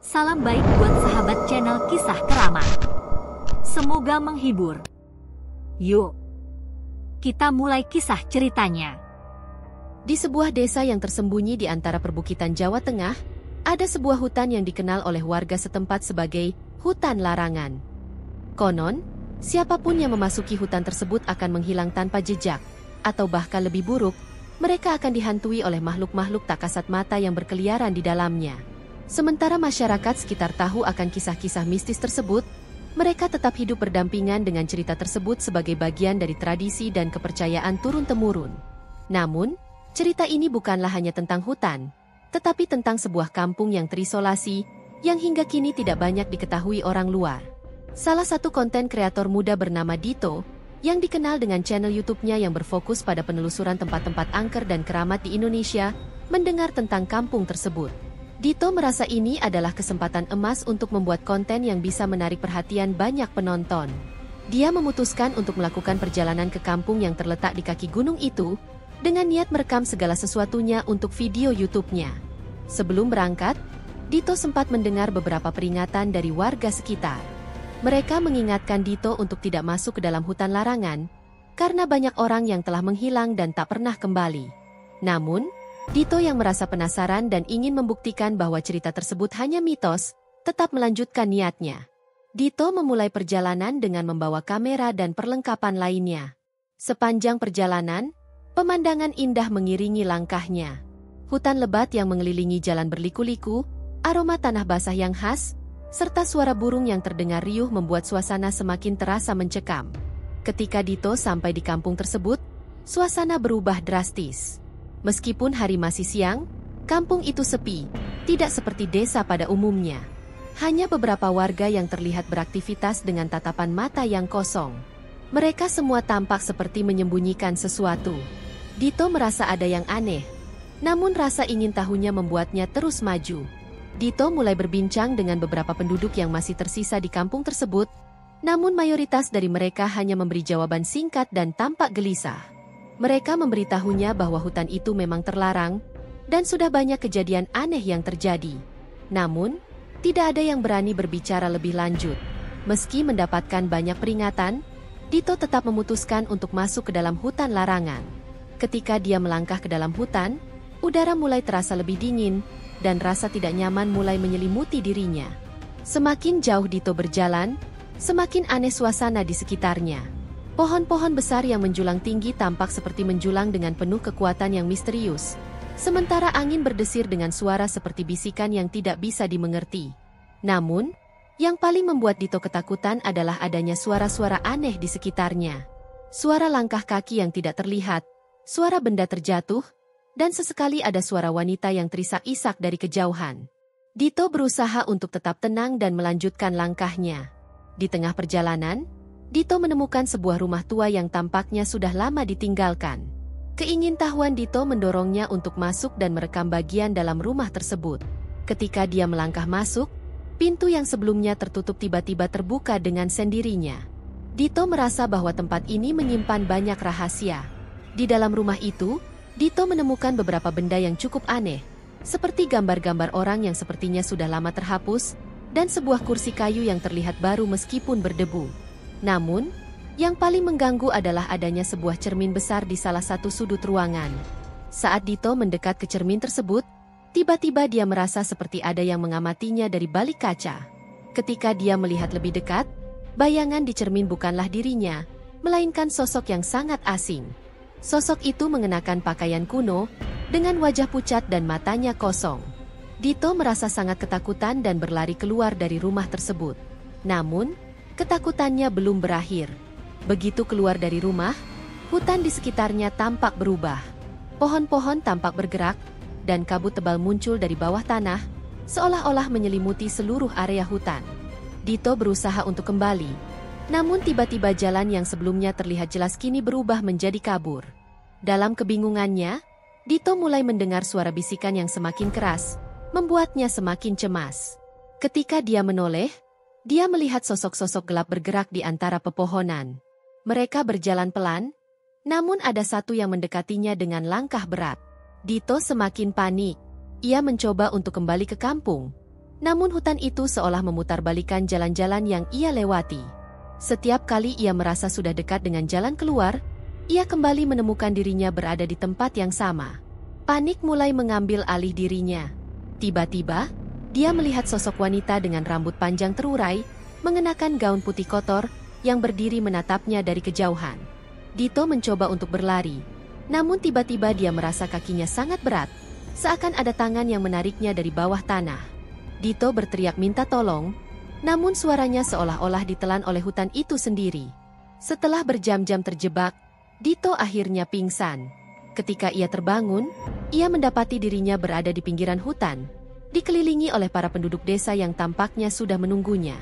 Salam baik buat sahabat channel Kisah Keramat. Semoga menghibur. Yuk, kita mulai kisah ceritanya. Di sebuah desa yang tersembunyi di antara perbukitan Jawa Tengah, ada sebuah hutan yang dikenal oleh warga setempat sebagai hutan larangan. Konon, siapapun yang memasuki hutan tersebut akan menghilang tanpa jejak, atau bahkan lebih buruk, mereka akan dihantui oleh makhluk-makhluk tak kasat mata yang berkeliaran di dalamnya. Sementara masyarakat sekitar tahu akan kisah-kisah mistis tersebut, mereka tetap hidup berdampingan dengan cerita tersebut sebagai bagian dari tradisi dan kepercayaan turun-temurun. Namun, cerita ini bukanlah hanya tentang hutan, tetapi tentang sebuah kampung yang terisolasi, yang hingga kini tidak banyak diketahui orang luar. Salah satu konten kreator muda bernama Dito, yang dikenal dengan channel YouTube-nya yang berfokus pada penelusuran tempat-tempat angker dan keramat di Indonesia, mendengar tentang kampung tersebut. Dito merasa ini adalah kesempatan emas untuk membuat konten yang bisa menarik perhatian banyak penonton. Dia memutuskan untuk melakukan perjalanan ke kampung yang terletak di kaki gunung itu, dengan niat merekam segala sesuatunya untuk video YouTube-nya. Sebelum berangkat, Dito sempat mendengar beberapa peringatan dari warga sekitar. Mereka mengingatkan Dito untuk tidak masuk ke dalam hutan larangan, karena banyak orang yang telah menghilang dan tak pernah kembali. Namun, Dito yang merasa penasaran dan ingin membuktikan bahwa cerita tersebut hanya mitos, tetap melanjutkan niatnya. Dito memulai perjalanan dengan membawa kamera dan perlengkapan lainnya. Sepanjang perjalanan, pemandangan indah mengiringi langkahnya. Hutan lebat yang mengelilingi jalan berliku-liku, aroma tanah basah yang khas, serta suara burung yang terdengar riuh membuat suasana semakin terasa mencekam. Ketika Dito sampai di kampung tersebut, suasana berubah drastis. Meskipun hari masih siang, kampung itu sepi, tidak seperti desa pada umumnya. Hanya beberapa warga yang terlihat beraktivitas dengan tatapan mata yang kosong. Mereka semua tampak seperti menyembunyikan sesuatu. Dito merasa ada yang aneh, namun rasa ingin tahunya membuatnya terus maju. Dito mulai berbincang dengan beberapa penduduk yang masih tersisa di kampung tersebut, namun mayoritas dari mereka hanya memberi jawaban singkat dan tampak gelisah. Mereka memberitahunya bahwa hutan itu memang terlarang, dan sudah banyak kejadian aneh yang terjadi. Namun, tidak ada yang berani berbicara lebih lanjut. Meski mendapatkan banyak peringatan, Dito tetap memutuskan untuk masuk ke dalam hutan larangan. Ketika dia melangkah ke dalam hutan, udara mulai terasa lebih dingin, dan rasa tidak nyaman mulai menyelimuti dirinya. Semakin jauh Dito berjalan, semakin aneh suasana di sekitarnya. Pohon-pohon besar yang menjulang tinggi tampak seperti menjulang dengan penuh kekuatan yang misterius. Sementara angin berdesir dengan suara seperti bisikan yang tidak bisa dimengerti. Namun, yang paling membuat Dito ketakutan adalah adanya suara-suara aneh di sekitarnya. Suara langkah kaki yang tidak terlihat, suara benda terjatuh, dan sesekali ada suara wanita yang terisak-isak dari kejauhan. Dito berusaha untuk tetap tenang dan melanjutkan langkahnya. Di tengah perjalanan, Dito menemukan sebuah rumah tua yang tampaknya sudah lama ditinggalkan. Keingintahuan Dito mendorongnya untuk masuk dan merekam bagian dalam rumah tersebut. Ketika dia melangkah masuk, pintu yang sebelumnya tertutup tiba-tiba terbuka dengan sendirinya. Dito merasa bahwa tempat ini menyimpan banyak rahasia. Di dalam rumah itu, Dito menemukan beberapa benda yang cukup aneh, seperti gambar-gambar orang yang sepertinya sudah lama terhapus, dan sebuah kursi kayu yang terlihat baru meskipun berdebu. Namun, yang paling mengganggu adalah adanya sebuah cermin besar di salah satu sudut ruangan. Saat Dito mendekat ke cermin tersebut, tiba-tiba dia merasa seperti ada yang mengamatinya dari balik kaca. Ketika dia melihat lebih dekat, bayangan di cermin bukanlah dirinya, melainkan sosok yang sangat asing. Sosok itu mengenakan pakaian kuno, dengan wajah pucat dan matanya kosong. Dito merasa sangat ketakutan dan berlari keluar dari rumah tersebut. Namun, ketakutannya belum berakhir. Begitu keluar dari rumah, hutan di sekitarnya tampak berubah. Pohon-pohon tampak bergerak, dan kabut tebal muncul dari bawah tanah, seolah-olah menyelimuti seluruh area hutan. Dito berusaha untuk kembali, namun tiba-tiba jalan yang sebelumnya terlihat jelas kini berubah menjadi kabur. Dalam kebingungannya, Dito mulai mendengar suara bisikan yang semakin keras, membuatnya semakin cemas. Ketika dia menoleh, dia melihat sosok-sosok gelap bergerak di antara pepohonan. Mereka berjalan pelan, namun ada satu yang mendekatinya dengan langkah berat. Dito semakin panik. Ia mencoba untuk kembali ke kampung, Namun hutan itu seolah memutarbalikkan jalan-jalan yang ia lewati. Setiap kali ia merasa sudah dekat dengan jalan keluar, ia kembali menemukan dirinya berada di tempat yang sama. Panik mulai mengambil alih dirinya. Tiba-tiba, dia melihat sosok wanita dengan rambut panjang terurai, mengenakan gaun putih kotor, yang berdiri menatapnya dari kejauhan. Dito mencoba untuk berlari, namun tiba-tiba dia merasa kakinya sangat berat, seakan ada tangan yang menariknya dari bawah tanah. Dito berteriak minta tolong, namun suaranya seolah-olah ditelan oleh hutan itu sendiri. Setelah berjam-jam terjebak, Dito akhirnya pingsan. Ketika ia terbangun, ia mendapati dirinya berada di pinggiran hutan, dikelilingi oleh para penduduk desa yang tampaknya sudah menunggunya.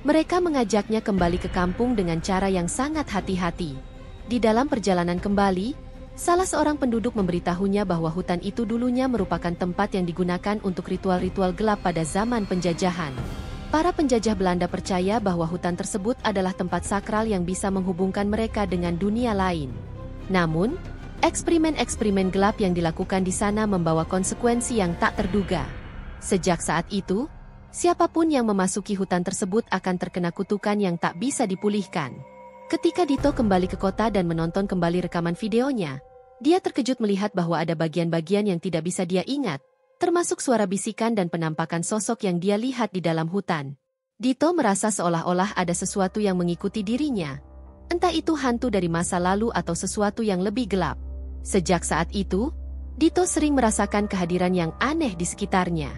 Mereka mengajaknya kembali ke kampung dengan cara yang sangat hati-hati. Di dalam perjalanan kembali, salah seorang penduduk memberitahunya bahwa hutan itu dulunya merupakan tempat yang digunakan untuk ritual-ritual gelap pada zaman penjajahan. Para penjajah Belanda percaya bahwa hutan tersebut adalah tempat sakral yang bisa menghubungkan mereka dengan dunia lain. Namun, eksperimen-eksperimen gelap yang dilakukan di sana membawa konsekuensi yang tak terduga. Sejak saat itu, siapapun yang memasuki hutan tersebut akan terkena kutukan yang tak bisa dipulihkan. Ketika Dito kembali ke kota dan menonton kembali rekaman videonya, dia terkejut melihat bahwa ada bagian-bagian yang tidak bisa dia ingat, termasuk suara bisikan dan penampakan sosok yang dia lihat di dalam hutan. Dito merasa seolah-olah ada sesuatu yang mengikuti dirinya. Entah itu hantu dari masa lalu atau sesuatu yang lebih gelap. Sejak saat itu, Dito sering merasakan kehadiran yang aneh di sekitarnya.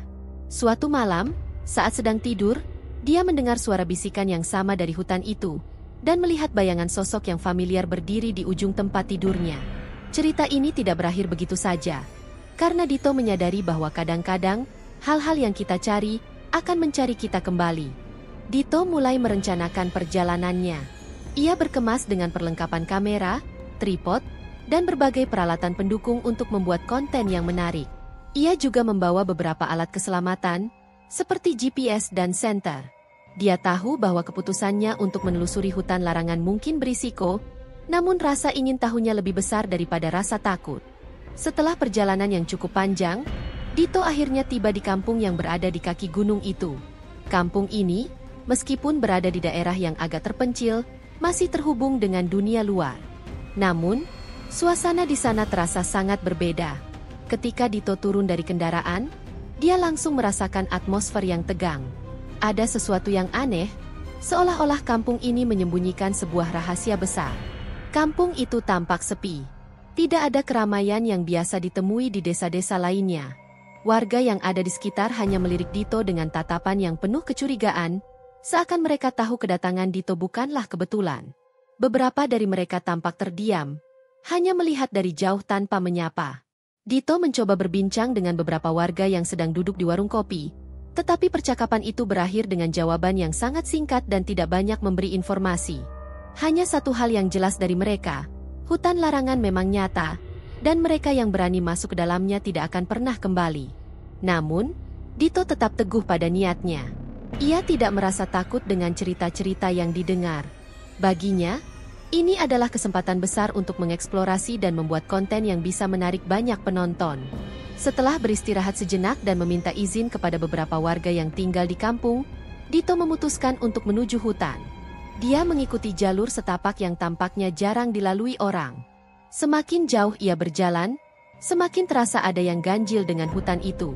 Suatu malam, saat sedang tidur, dia mendengar suara bisikan yang sama dari hutan itu, dan melihat bayangan sosok yang familiar berdiri di ujung tempat tidurnya. Cerita ini tidak berakhir begitu saja, karena Dito menyadari bahwa kadang-kadang, hal-hal yang kita cari, akan mencari kita kembali. Dito mulai merencanakan perjalanannya. Ia berkemas dengan perlengkapan kamera, tripod, dan berbagai peralatan pendukung untuk membuat konten yang menarik. Ia juga membawa beberapa alat keselamatan, seperti GPS dan senter. Dia tahu bahwa keputusannya untuk menelusuri hutan larangan mungkin berisiko, namun rasa ingin tahunya lebih besar daripada rasa takut. Setelah perjalanan yang cukup panjang, Dito akhirnya tiba di kampung yang berada di kaki gunung itu. Kampung ini, meskipun berada di daerah yang agak terpencil, masih terhubung dengan dunia luar. Namun, suasana di sana terasa sangat berbeda. Ketika Dito turun dari kendaraan, dia langsung merasakan atmosfer yang tegang. Ada sesuatu yang aneh, seolah-olah kampung ini menyembunyikan sebuah rahasia besar. Kampung itu tampak sepi. Tidak ada keramaian yang biasa ditemui di desa-desa lainnya. Warga yang ada di sekitar hanya melirik Dito dengan tatapan yang penuh kecurigaan, seakan mereka tahu kedatangan Dito bukanlah kebetulan. Beberapa dari mereka tampak terdiam, hanya melihat dari jauh tanpa menyapa. Dito mencoba berbincang dengan beberapa warga yang sedang duduk di warung kopi, tetapi percakapan itu berakhir dengan jawaban yang sangat singkat dan tidak banyak memberi informasi. Hanya satu hal yang jelas dari mereka, hutan larangan memang nyata, dan mereka yang berani masuk ke dalamnya tidak akan pernah kembali. Namun, Dito tetap teguh pada niatnya. Ia tidak merasa takut dengan cerita-cerita yang didengar. Baginya, ini adalah kesempatan besar untuk mengeksplorasi dan membuat konten yang bisa menarik banyak penonton. Setelah beristirahat sejenak dan meminta izin kepada beberapa warga yang tinggal di kampung, Dito memutuskan untuk menuju hutan. Dia mengikuti jalur setapak yang tampaknya jarang dilalui orang. Semakin jauh ia berjalan, semakin terasa ada yang ganjil dengan hutan itu.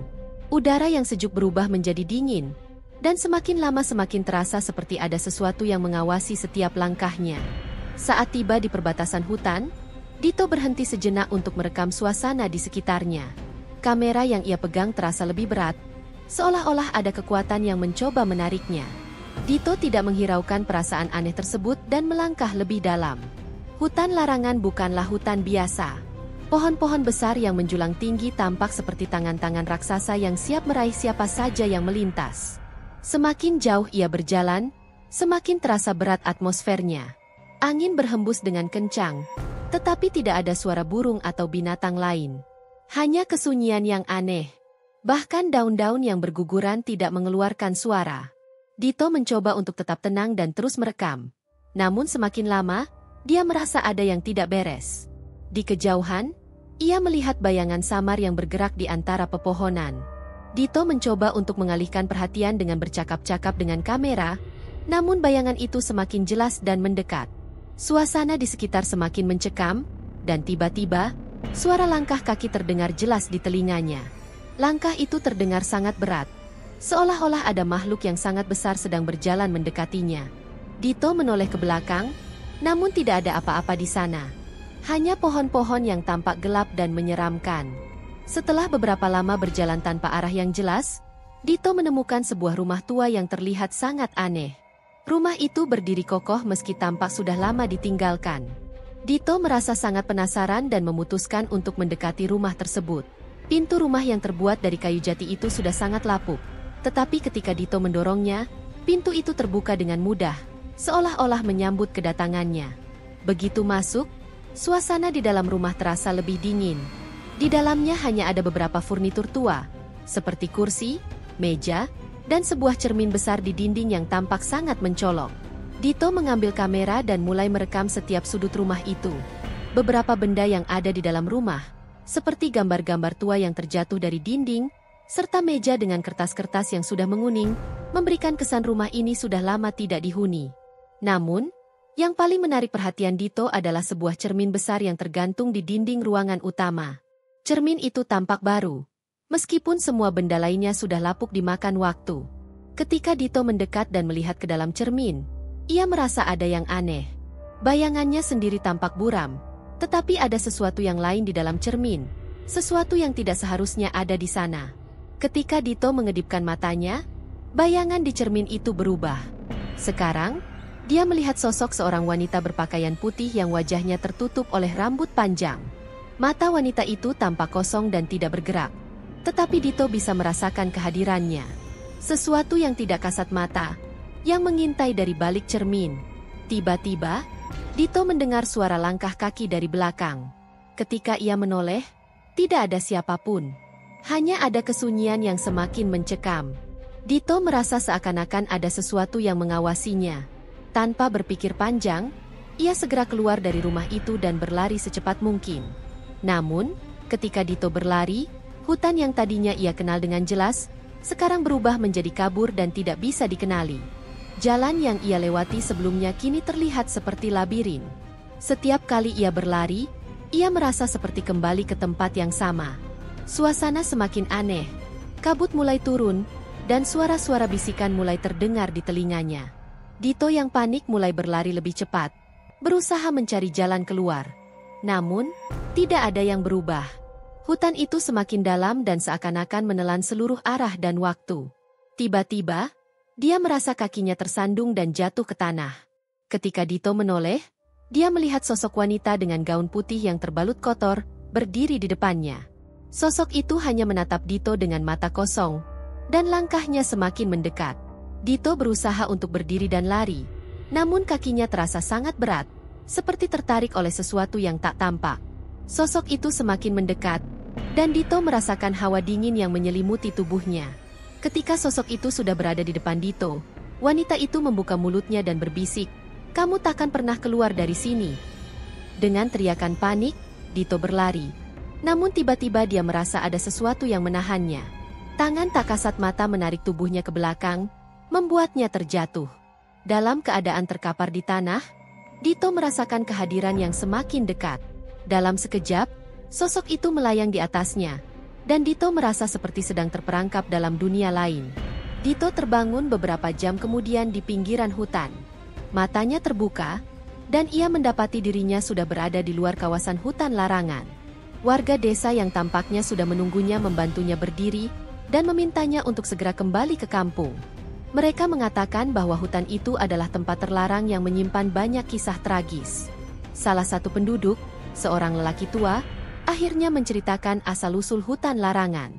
Udara yang sejuk berubah menjadi dingin, dan semakin lama semakin terasa seperti ada sesuatu yang mengawasi setiap langkahnya. Saat tiba di perbatasan hutan, Dito berhenti sejenak untuk merekam suasana di sekitarnya. Kamera yang ia pegang terasa lebih berat, seolah-olah ada kekuatan yang mencoba menariknya. Dito tidak menghiraukan perasaan aneh tersebut dan melangkah lebih dalam. Hutan larangan bukanlah hutan biasa. Pohon-pohon besar yang menjulang tinggi tampak seperti tangan-tangan raksasa yang siap meraih siapa saja yang melintas. Semakin jauh ia berjalan, semakin terasa berat atmosfernya. Angin berhembus dengan kencang, tetapi tidak ada suara burung atau binatang lain. Hanya kesunyian yang aneh. Bahkan daun-daun yang berguguran tidak mengeluarkan suara. Dito mencoba untuk tetap tenang dan terus merekam. Namun semakin lama, dia merasa ada yang tidak beres. Di kejauhan, ia melihat bayangan samar yang bergerak di antara pepohonan. Dito mencoba untuk mengalihkan perhatian dengan bercakap-cakap dengan kamera, namun bayangan itu semakin jelas dan mendekat. Suasana di sekitar semakin mencekam, dan tiba-tiba, suara langkah kaki terdengar jelas di telinganya. Langkah itu terdengar sangat berat, seolah-olah ada makhluk yang sangat besar sedang berjalan mendekatinya. Dito menoleh ke belakang, namun tidak ada apa-apa di sana. Hanya pohon-pohon yang tampak gelap dan menyeramkan. Setelah beberapa lama berjalan tanpa arah yang jelas, Dito menemukan sebuah rumah tua yang terlihat sangat aneh. Rumah itu berdiri kokoh meski tampak sudah lama ditinggalkan. Dito merasa sangat penasaran dan memutuskan untuk mendekati rumah tersebut. Pintu rumah yang terbuat dari kayu jati itu sudah sangat lapuk. Tetapi ketika Dito mendorongnya, pintu itu terbuka dengan mudah, seolah-olah menyambut kedatangannya. Begitu masuk, suasana di dalam rumah terasa lebih dingin. Di dalamnya hanya ada beberapa furnitur tua, seperti kursi, meja, dan sebuah cermin besar di dinding yang tampak sangat mencolok. Dito mengambil kamera dan mulai merekam setiap sudut rumah itu. Beberapa benda yang ada di dalam rumah, seperti gambar-gambar tua yang terjatuh dari dinding, serta meja dengan kertas-kertas yang sudah menguning, memberikan kesan rumah ini sudah lama tidak dihuni. Namun, yang paling menarik perhatian Dito adalah sebuah cermin besar yang tergantung di dinding ruangan utama. Cermin itu tampak baru, meskipun semua benda lainnya sudah lapuk dimakan waktu. Ketika Dito mendekat dan melihat ke dalam cermin, ia merasa ada yang aneh. Bayangannya sendiri tampak buram, tetapi ada sesuatu yang lain di dalam cermin, sesuatu yang tidak seharusnya ada di sana. Ketika Dito mengedipkan matanya, bayangan di cermin itu berubah. Sekarang, dia melihat sosok seorang wanita berpakaian putih yang wajahnya tertutup oleh rambut panjang. Mata wanita itu tampak kosong dan tidak bergerak, tetapi Dito bisa merasakan kehadirannya. Sesuatu yang tidak kasat mata, yang mengintai dari balik cermin. Tiba-tiba, Dito mendengar suara langkah kaki dari belakang. Ketika ia menoleh, tidak ada siapapun. Hanya ada kesunyian yang semakin mencekam. Dito merasa seakan-akan ada sesuatu yang mengawasinya. Tanpa berpikir panjang, ia segera keluar dari rumah itu dan berlari secepat mungkin. Namun, ketika Dito berlari, hutan yang tadinya ia kenal dengan jelas, sekarang berubah menjadi kabur dan tidak bisa dikenali. Jalan yang ia lewati sebelumnya kini terlihat seperti labirin. Setiap kali ia berlari, ia merasa seperti kembali ke tempat yang sama. Suasana semakin aneh, kabut mulai turun, dan suara-suara bisikan mulai terdengar di telinganya. Dito yang panik mulai berlari lebih cepat, berusaha mencari jalan keluar. Namun, tidak ada yang berubah. Hutan itu semakin dalam dan seakan-akan menelan seluruh arah dan waktu. Tiba-tiba, dia merasa kakinya tersandung dan jatuh ke tanah. Ketika Dito menoleh, dia melihat sosok wanita dengan gaun putih yang terbalut kotor, berdiri di depannya. Sosok itu hanya menatap Dito dengan mata kosong, dan langkahnya semakin mendekat. Dito berusaha untuk berdiri dan lari, namun kakinya terasa sangat berat, seperti tertarik oleh sesuatu yang tak tampak. Sosok itu semakin mendekat, dan Dito merasakan hawa dingin yang menyelimuti tubuhnya. Ketika sosok itu sudah berada di depan Dito, wanita itu membuka mulutnya dan berbisik, "Kamu takkan pernah keluar dari sini." Dengan teriakan panik, Dito berlari. Namun tiba-tiba dia merasa ada sesuatu yang menahannya. Tangan tak kasat mata menarik tubuhnya ke belakang, membuatnya terjatuh. Dalam keadaan terkapar di tanah, Dito merasakan kehadiran yang semakin dekat. Dalam sekejap, sosok itu melayang di atasnya, dan Dito merasa seperti sedang terperangkap dalam dunia lain. Dito terbangun beberapa jam kemudian di pinggiran hutan. Matanya terbuka, dan ia mendapati dirinya sudah berada di luar kawasan hutan larangan. Warga desa yang tampaknya sudah menunggunya membantunya berdiri, dan memintanya untuk segera kembali ke kampung. Mereka mengatakan bahwa hutan itu adalah tempat terlarang yang menyimpan banyak kisah tragis. Salah satu penduduk, seorang lelaki tua, akhirnya menceritakan asal-usul hutan larangan.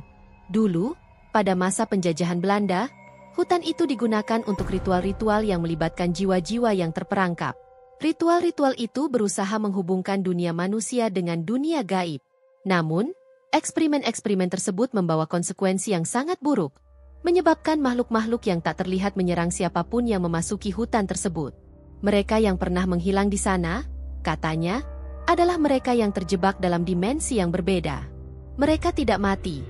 Dulu, pada masa penjajahan Belanda, hutan itu digunakan untuk ritual-ritual yang melibatkan jiwa-jiwa yang terperangkap. Ritual-ritual itu berusaha menghubungkan dunia manusia dengan dunia gaib. Namun, eksperimen-eksperimen tersebut membawa konsekuensi yang sangat buruk, menyebabkan makhluk-makhluk yang tak terlihat menyerang siapapun yang memasuki hutan tersebut. Mereka yang pernah menghilang di sana, katanya, adalah mereka yang terjebak dalam dimensi yang berbeda. Mereka tidak mati,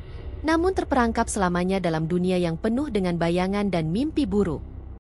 namun terperangkap selamanya dalam dunia yang penuh dengan bayangan dan mimpi buruk.